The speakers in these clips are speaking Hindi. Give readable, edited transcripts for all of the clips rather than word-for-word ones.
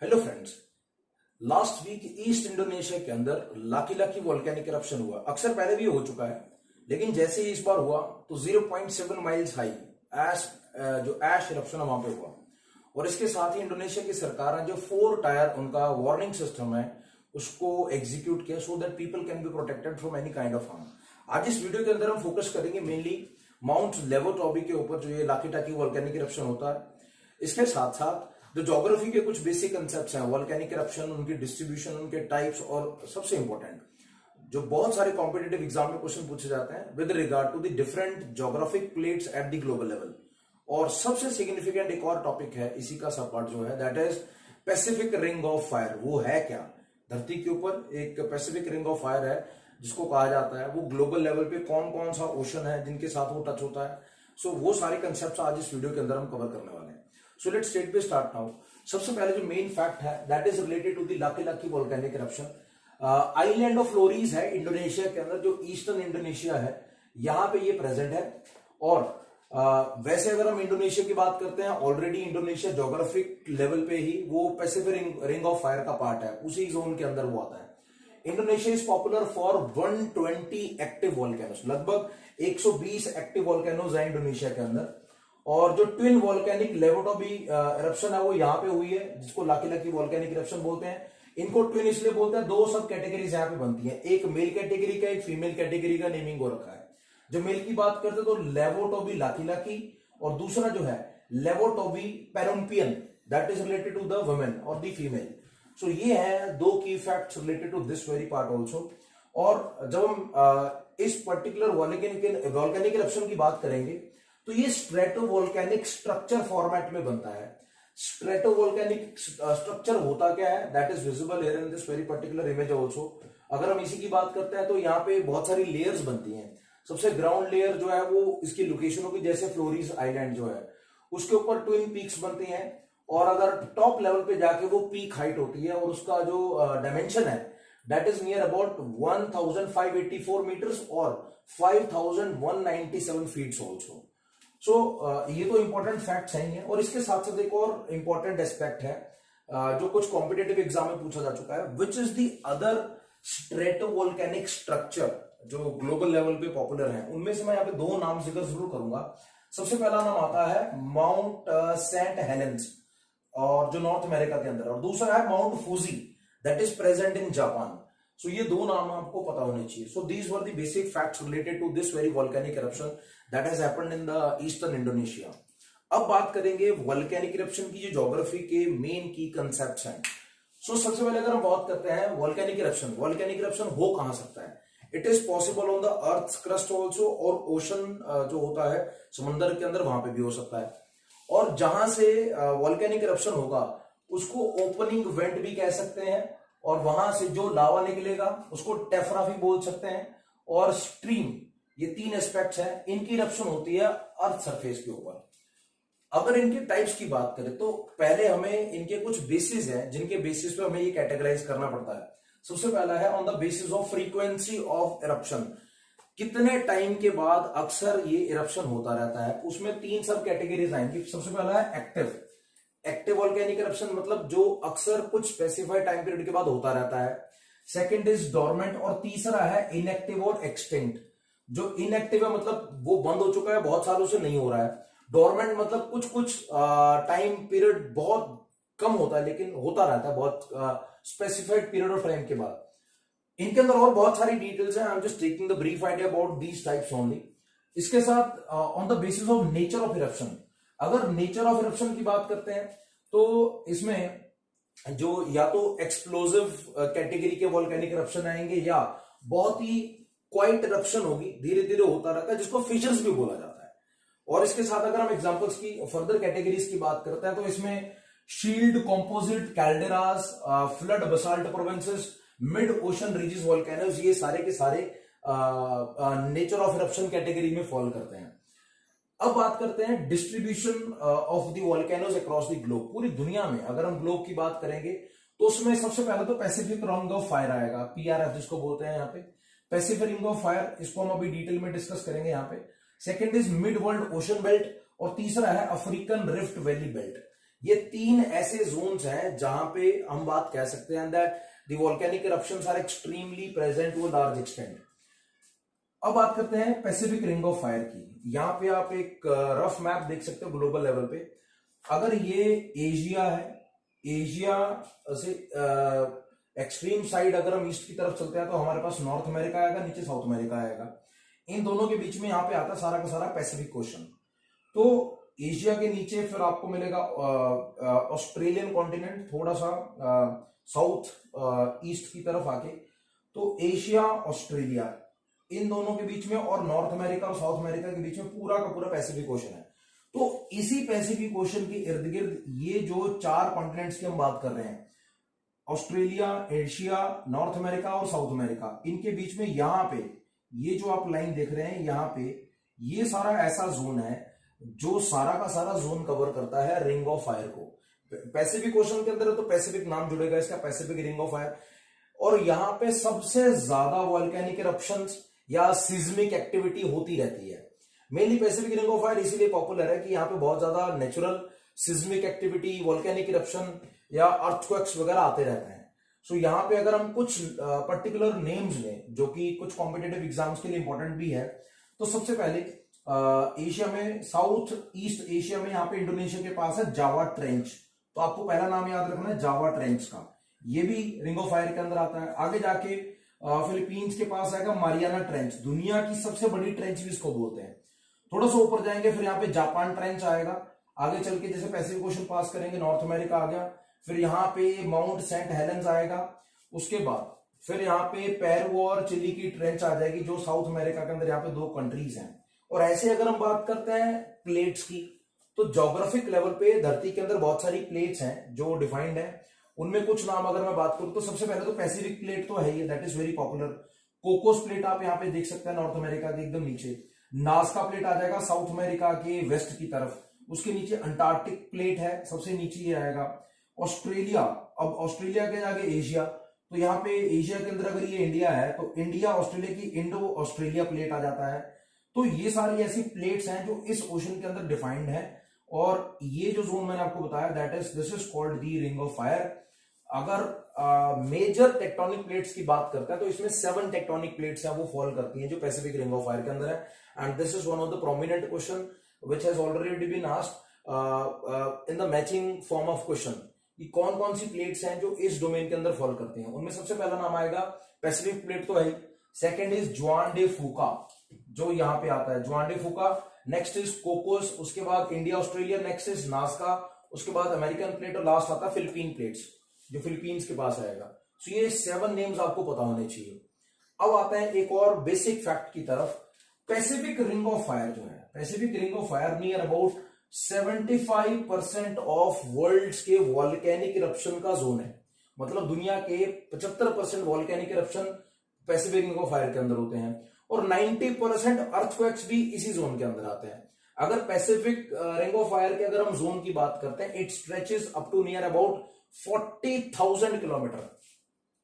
Hello friends. Last week east Indonesia के अंदर लाकी लाकी वोल्केनिक इरप्शन हुआ। अक्सर पहले भी हो चुका है, लेकिन जैसे ही इस बार हुआ तो 0.7 माइल्स हाई जो ऐश इरप्शन वहां पे हुआ। और इसके साथ ही इंडोनेशिया की सरकार ने जो 4 टायर उनका वार्निंग सिस्टम है उसको एग्जीक्यूट किया, so that people can be protected from any kind of harm. आज इस वीडियो के अंदर हम फोकस करेंगे मेनली माउंट लेवोटॉबी के ऊपर, जो ये लाकी टाकी वोल्केनिक इरप्शन होता है। इसके साथ साथ जो ज्योग्राफी के कुछ बेसिक कंसेप्ट्स हैं, वोल्केनिक इरप्शन, उनकी डिस्ट्रीब्यूशन, उनके टाइप्स, और सबसे इंपॉर्टेंट जो बहुत सारे कॉम्पिटिटिव एग्जाम में क्वेश्चन पूछे जाते हैं with regard to the different geographic plates at the global level. और सबसे सिग्निफिकेंट एक और टॉपिक है इसी का सब पार्ट जो है, that is Pacific ring of fire. वो है क्या? धरती के ऊपर एक पैसिफिक रिंग ऑफ फायर है जिसको कहा जाता है। वो ग्लोबल लेवल पे कौन कौन सा ओशन है जिनके साथ वो टच होता है। सो वो सारे कंसेप्ट आज इस वीडियो के अंदर हम कवर करने वाले हैं। सो लेट्स स्ट्रेट पे स्टार्ट नाउ। सबसे पहले जो मेन फैक्ट है that is related to the Laki Laki volcanic eruption. Island of Flores है इंडोनेशिया के अंदर, जो ईस्टर्न इंडोनेशिया है, यहां पे ये प्रेजेंट है। और वैसे अगर हम इंडोनेशिया की बात करते हैं, ऑलरेडी इंडोनेशिया ज्योग्राफिक लेवल पे ही वो पैसिफिक रिंग ऑफ फायर का पार्ट है, उसी जोन के अंदर वो आता है। Indonesia is popular for 120 active volcanoes. लगभग 120 एक्टिव वोल्केनोस है इंडोनेशिया के अंदर। और जो ट्विन वोल्केनिक लेवोटॉबी इरप्शन है वो यहाँ पे हुई है, जिसको लाकी लाकी वोल्केनिक इरप्शन बोलते हैं। इनको ट्विन इसलिए बोलते हैं, दो सब कैटेगरीज यहाँ पे बनती हैं, एक मेल कैटेगरी का, एक फीमेल कैटेगरी का नेमिंग हो रखा है। जो मेल की बात करते हैं तो लेवोटॉबी लाकी लाकी, और दूसरा जो है Lewotobi Perempuan, that is related to the women और द फीमेल। सो ये है दो key facts related to this very part also. और जब हम इस पर्टिकुलर वोल्केनिक इरप्शन की बात करेंगे तो ये स्ट्रेटोवोल्केनिक स्ट्रक्चर फॉर्मेट में बनता है। स्ट्रेटोवोल्केनिक स्ट्रक्चर होता क्या है, that is visible here in this very particular image also. अगर हम इसी की बात करते हैं तो यहाँ पे बहुत सारी लेयर्स बनती हैं। सबसे ग्राउंड लेयर जो है वो इसकी लोकेशन होगी, जैसे फ्लोरीज आइलैंड जो है उसके ऊपर ट्विन पीक्स बनती हैं। और अगर टॉप लेवल पे जाके वो पीक हाइट होती है और उसका जो डायमेंशन है that is near about 1584 metres और 5197 फीट ऑल्सो। सो ये तो इंपॉर्टेंट फैक्ट्स हैं। और इसके साथ साथ एक और इंपॉर्टेंट एस्पेक्ट है जो कुछ कॉम्पिटेटिव एग्जाम में पूछा जा चुका है, which is the other stratovolcanic structure जो ग्लोबल लेवल पे पॉपुलर है। उनमें से मैं यहाँ पे दो नाम जिक्र जरूर करूंगा। सबसे पहला नाम आता है माउंट सेंट हेलेंस, और जो नॉर्थ अमेरिका के अंदर, और दूसरा है mount Fuji, that is present in Japan. So ये दो नाम आपको पता होने चाहिए। So these were the basic facts related to this very volcanic eruption that has happened in the eastern Indonesia. अब बात करेंगे वोल्केनिक इरप्शन की जो ज्योग्राफी के मेन की कंसेप्ट्स हैं। सो सबसे पहले अगर हम बात करते हैं वोल्केनिक इरप्शन हो कहां सकता है। It is possible on the earth crust also, और ओशन जो होता है समुद्र के अंदर, वहां पे भी हो सकता है। और जहां से वोल्केनिक इरप्शन होगा उसको ओपनिंग वेंट भी कह सकते हैं, और वहां से जो लावा निकलेगा उसको टेफ्रा भी बोल सकते हैं, और स्ट्रीम, ये तीन एस्पेक्ट्स हैं। इनकी इरप्शन होती है अर्थ सरफेस के ऊपर। अगर इनके टाइप्स की बात करें तो पहले हमें इनके कुछ बेसिस हैं जिनके बेसिस पे हमें ये कैटेगराइज करना पड़ता है। सबसे पहला है on the basis of frequency of eruption, कितने टाइम के बाद अक्सर ये इरप्शन होता रहता है। उसमें तीन सब कैटेगरीज आएंगी। सबसे पहला है एक्टिव वोल्केनिक इरप्शन, मतलब जो अक्सर कुछ स्पेसिफाइड टाइम पीरियड के बाद होता रहता है। सेकंड इज डोरमेंट, और तीसरा है इनएक्टिव और एक्सटिंक्ट। जो इनएक्टिव है मतलब वो बंद हो चुका है, बहुत सालों से नहीं हो रहा है। डोरमेंट मतलब कुछ कुछ टाइम पीरियड बहुत कम होता है लेकिन होता रहता है बहुत स्पेसिफाइड पीरियड ऑफ टाइम के बाद। इनके अंदर और बहुत सारी डिटेल्स हैं, I am just taking the brief idea about these types only. इसके साथ on the basis of nature of eruption, अगर नेचर ऑफ इरप्शन की बात करते हैं तो इसमें जो या तो एक्सप्लोसिव कैटेगरी के वोल्केनिक इरप्शन आएंगे, या बहुत ही क्वाइट इरप्शन होगी, धीरे धीरे होता रहता है, जिसको फिशर्स भी बोला जाता है। और इसके साथ अगर हम एग्जांपल्स की फर्दर कैटेगरीज की बात करते हैं तो इसमें shield composite calderas, flood basalt provinces, mid ocean ridges volcanoes, ये सारे के सारे नेचर ऑफ इरप्शन कैटेगरी में फॉल करते हैं। अब बात करते हैं distribution of the volcanoes across the globe. पूरी दुनिया में अगर हम ग्लोब की बात करेंगे तो उसमें सबसे पहले तो पैसिफिक रिंग ऑफ फायर आएगा, पीआरएफ जिसको बोलते हैं यहाँ पे, पैसिफिक रिंग ऑफ फायर। इसको हम अभी डिटेल में डिस्कस करेंगे यहाँ पे। Second is mid world ocean belt, और तीसरा है अफ्रीकन रिफ्ट वैली बेल्ट। ये 3 ऐसे जोन्स हैं जहां पे हम बात कह सकते हैं that the volcanic eruptions are extremely present to a large extent. अब बात करते हैं पैसिफिक रिंग ऑफ फायर की। यहां पे आप एक रफ मैप देख सकते हो ग्लोबल लेवल पे। अगर ये एशिया है, एशिया से एक्सट्रीम साइड अगर हम ईस्ट की तरफ चलते हैं तो हमारे पास नॉर्थ अमेरिका आएगा, नीचे साउथ अमेरिका आएगा। इन दोनों के बीच में यहाँ पे आता है सारा का सारा पैसिफिक ओशन। तो एशिया के नीचे फिर आपको मिलेगा ऑस्ट्रेलियन कॉन्टिनेंट, थोड़ा सा साउथ ईस्ट की तरफ आके। तो एशिया, ऑस्ट्रेलिया, इन दोनों के बीच में और नॉर्थ अमेरिका और साउथ अमेरिका के बीच में पूरा का पूरा पैसिफिक ओशन है। तो इसी पैसिफिक ओशन के इर्द गिर्द ये जो 4 कॉन्टिनेंट्स की हम बात कर रहे हैं, ऑस्ट्रेलिया, एशिया, नॉर्थ अमेरिका और साउथ अमेरिका, इनके बीच में यहां पे ये जो आप लाइन देख रहे हैं, यहां पे ये सारा ऐसा जोन है जो सारा का सारा जोन कवर करता है रिंग ऑफ फायर को। पैसिफिक ओशन के अंदर है तो पैसिफिक नाम जुड़ेगा इसका, पैसिफिक रिंग ऑफ फायर। और यहां पे सबसे ज्यादा वॉल्केनिक इरप्शंस या सिज्मिक एक्टिविटी होती रहती है। Mainly Pacific ring of fire इसीलिए पॉपुलर है कि यहाँ पे बहुत ज्यादा natural seismic activity, volcanic eruption या अर्थक्वेक्स वगैरह आते रहते हैं। सो यहाँ पे अगर हम कुछ पर्टिकुलर नेम्स लें जो कि कुछ कॉम्पिटेटिव एग्जाम्स के लिए इंपॉर्टेंट भी है, तो सबसे पहले एशिया में, साउथ ईस्ट एशिया में, यहाँ पे इंडोनेशिया के पास है जावा ट्रेंच। तो आपको पहला नाम याद रखना है जावा ट्रेंच का, ये भी रिंग ऑफ फायर के अंदर आता है। आगे जाके फिलीपींस के पास आएगा मारियाना ट्रेंच, दुनिया की सबसे बड़ी ट्रेंच भी इसको बोलते हैं। थोड़ा सा ऊपर जाएंगे फिर यहाँ पे जापान ट्रेंच आएगा। आगे चल के जैसे पैसिफिक ओशन पास करेंगे, नॉर्थ अमेरिका आ गया। फिर यहाँ पे माउंट सेंट हेलेंस आएगा। उसके बाद फिर यहाँ पे पेरू और चिली की ट्रेंच आ जाएगी जो साउथ अमेरिका के अंदर यहाँ पे 2 कंट्रीज हैं। और ऐसे अगर हम बात करते हैं प्लेट्स की, तो ज्योग्राफिक लेवल पे धरती के अंदर बहुत सारी प्लेट्स हैं जो डिफाइंड है। उनमें कुछ नाम अगर मैं बात करूं तो सबसे पहले तो पैसिफिक प्लेट तो है ही, that is very popular. Cocos plate आप यहाँ पे देख सकते हैं नॉर्थ अमेरिका के एकदम नीचे। नाजका प्लेट आ जाएगा साउथ अमेरिका के वेस्ट की तरफ। उसके नीचे अंटार्कटिक प्लेट है, सबसे नीचे ये आएगा। ऑस्ट्रेलिया, अब ऑस्ट्रेलिया के आगे एशिया, तो यहाँ पे एशिया के अंदर अगर ये इंडिया है तो इंडिया ऑस्ट्रेलिया की इंडो ऑस्ट्रेलिया प्लेट आ जाता है। तो ये सारी ऐसी प्लेट्स हैं जो इस ओशन के अंदर डिफाइंड है। और ये जो जोन मैंने आपको बताया that is this is called the ring of fire. अगर मेजर टेक्टोनिक प्लेट्स की बात करते हैं तो इसमें 7 टेक्टोनिक प्लेट्स हैं वो फॉल करती हैं जो पैसिफिक रिंग ऑफ फायर के अंदर है। And this is one of the prominent question which has already been asked in the matching form of question कि कौन कौन सी प्लेट्स हैं जो इस डोमेन के अंदर फॉल करती हैं। उनमें सबसे पहला नाम आएगा पैसिफिक प्लेट तो है। सेकेंड इज जुआन डे फूका जो यहाँ पे आता है, जुआन डे फूका। नेक्स्ट इज कोकोस, उसके बाद इंडिया ऑस्ट्रेलिया, नेक्स्ट इज नाजका, उसके बाद अमेरिकन प्लेट और लास्ट आता है फिलीपीन प्लेट्स जो फिलीपींस के पास आएगा। सो ये 7 नेम्स आपको पता होने चाहिए। अब आता है एक और बेसिक फैक्ट की तरफ। पैसिफिक रिंग ऑफ फायर जो है, Pacific ring of fire near about 75% of world के वॉल्केनिक इरप्शन का जोन है। मतलब दुनिया के 75% volcanic eruption Pacific ring of fire के अंदर होते हैं और 90% अर्थक्वेक्स भी इसी जोन के अंदर आते हैं। अगर पैसिफिक रिंग ऑफ फायर के अगर हम जोन की बात करते हैं, it stretches up to near about 40,000 kilometre.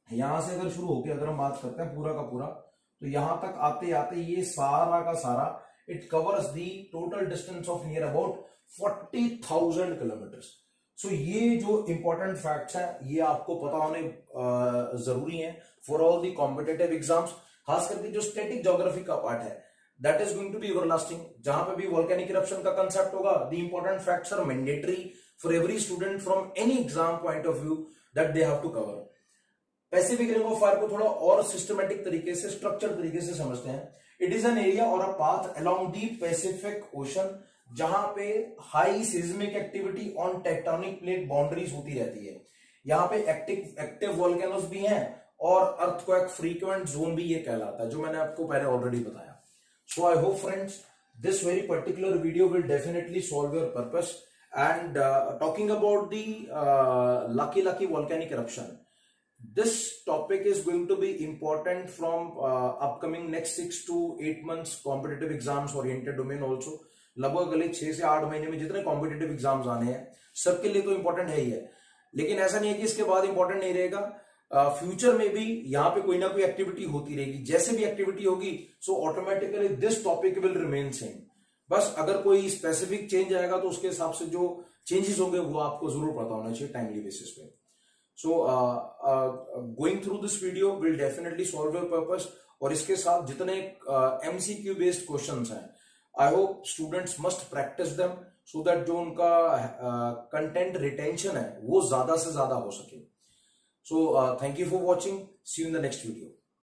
यहां से अगर शुरू होकर अगर हम बात करते हैं पूरा का पूरा, तो यहां तक आते आते ये सारा का सारा it covers the total distance of near about 40,000 kilometre. So ये जो इंपॉर्टेंट फैक्ट्स हैं ये आपको पता होने जरूरी है for all the competitive exams. खास करके जो स्टैटिक ज्योग्राफी का पार्ट है that is going to be everlasting, जहां पे भी वोल्केनिक इरप्शन का कंसेप्ट होगा। The important facts are mandatory for every student from any exam point of view that they have to cover. Pacific ring of fire को थोड़ा और सिस्टमेटिक तरीके से, स्ट्रक्चर तरीके से समझते हैं। इट इज एन एरिया और a path along the Pacific ocean जहां पे high seismic activity on tectonic plate boundaries होती रहती है। यहाँ पे एक्टिव वोल्केनोस भी हैं और अर्थक्वेक फ्रीक्वेंट जोन भी ये कहलाता है जो मैंने आपको पहले ऑलरेडी बताया। So I hope friends this very particular video will definitely solve your purpose and talking about the lucky volcanic eruption. This topic is going to be important from upcoming next 6 to 8 months competitive exams oriented domain also. लगभग अगले 6 से 8 महीने में जितने कॉम्पिटेटिव एग्जाम्स आने हैं सबके लिए तो इंपॉर्टेंट है ही है, लेकिन ऐसा नहीं है कि इसके बाद इंपॉर्टेंट नहीं रहेगा। फ्यूचर में भी यहाँ पे कोई ना कोई एक्टिविटी होती रहेगी, जैसे भी एक्टिविटी होगी so automatically this topic will remain same. बस अगर कोई स्पेसिफिक चेंज आएगा तो उसके हिसाब से जो चेंजेस होंगे वो आपको जरूर पता होना चाहिए टाइमली बेसिस पे। So going through this video will definitely solve your purpose, और इसके साथ जितने MCQ बेस्ड क्वेश्चंस हैं, I hope students must practice them so that जो उनका कंटेंट रिटेंशन है वो ज्यादा से ज्यादा हो सके। So thank you for watching, see you in the next video.